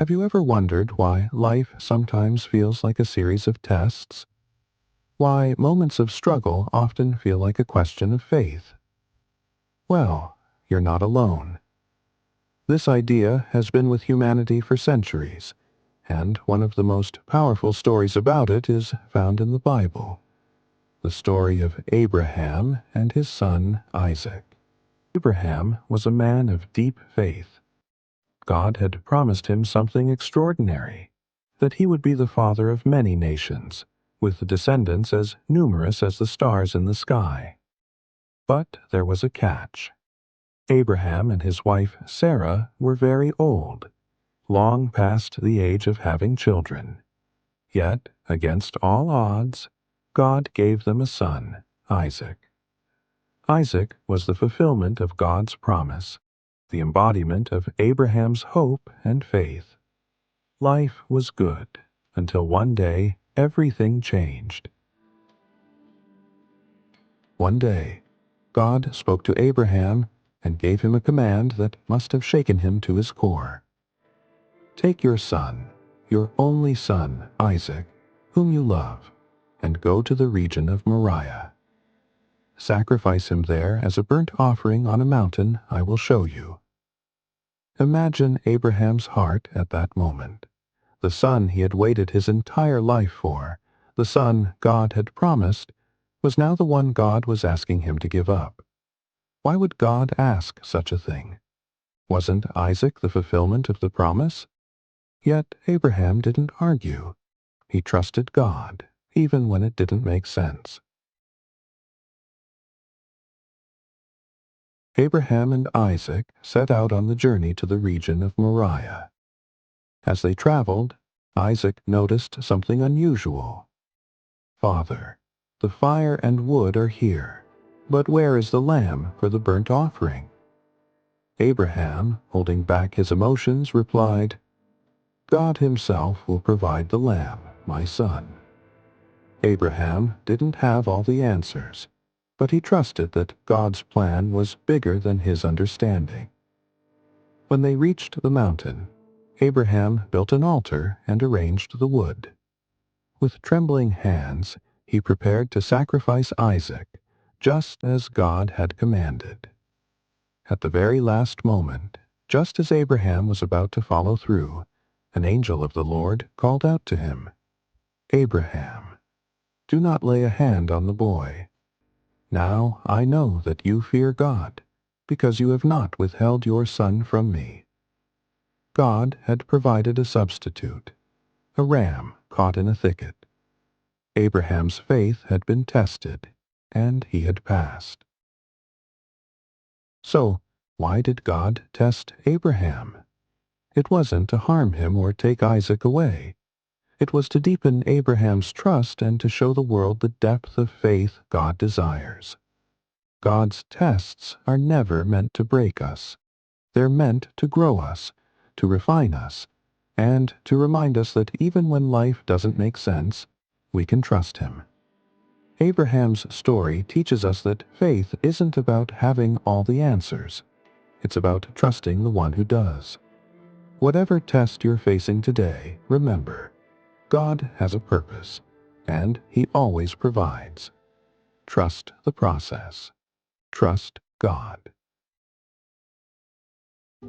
Have you ever wondered why life sometimes feels like a series of tests? Why moments of struggle often feel like a question of faith? Well, you're not alone. This idea has been with humanity for centuries, and one of the most powerful stories about it is found in the Bible, the story of Abraham and his son Isaac. Abraham was a man of deep faith. God had promised him something extraordinary, that he would be the father of many nations, with descendants as numerous as the stars in the sky. But there was a catch. Abraham and his wife Sarah were very old, long past the age of having children. Yet, against all odds, God gave them a son, Isaac. Isaac was the fulfillment of God's promise, the embodiment of Abraham's hope and faith. Life was good, until one day everything changed. One day, God spoke to Abraham and gave him a command that must have shaken him to his core. Take your son, your only son, Isaac, whom you love, and go to the region of Moriah. Sacrifice him there as a burnt offering on a mountain I will show you. Imagine Abraham's heart at that moment. The son he had waited his entire life for, the son God had promised, was now the one God was asking him to give up. Why would God ask such a thing? Wasn't Isaac the fulfillment of the promise? Yet Abraham didn't argue. He trusted God, even when it didn't make sense. Abraham and Isaac set out on the journey to the region of Moriah. As they traveled, Isaac noticed something unusual. Father, the fire and wood are here, but where is the lamb for the burnt offering? Abraham, holding back his emotions, replied, God himself will provide the lamb, my son. Abraham didn't have all the answers, but he trusted that God's plan was bigger than his understanding. When they reached the mountain, Abraham built an altar and arranged the wood. With trembling hands, he prepared to sacrifice Isaac, just as God had commanded. At the very last moment, just as Abraham was about to follow through, an angel of the Lord called out to him, Abraham, do not lay a hand on the boy. Now I know that you fear God, because you have not withheld your son from me. God had provided a substitute, a ram caught in a thicket. Abraham's faith had been tested, and he had passed. So, why did God test Abraham? It wasn't to harm him or take Isaac away. It was to deepen Abraham's trust and to show the world the depth of faith God desires. God's tests are never meant to break us. They're meant to grow us, to refine us, and to remind us that even when life doesn't make sense, we can trust Him. Abraham's story teaches us that faith isn't about having all the answers. It's about trusting the one who does. Whatever test you're facing today, remember, God has a purpose, and He always provides. Trust the process. Trust God.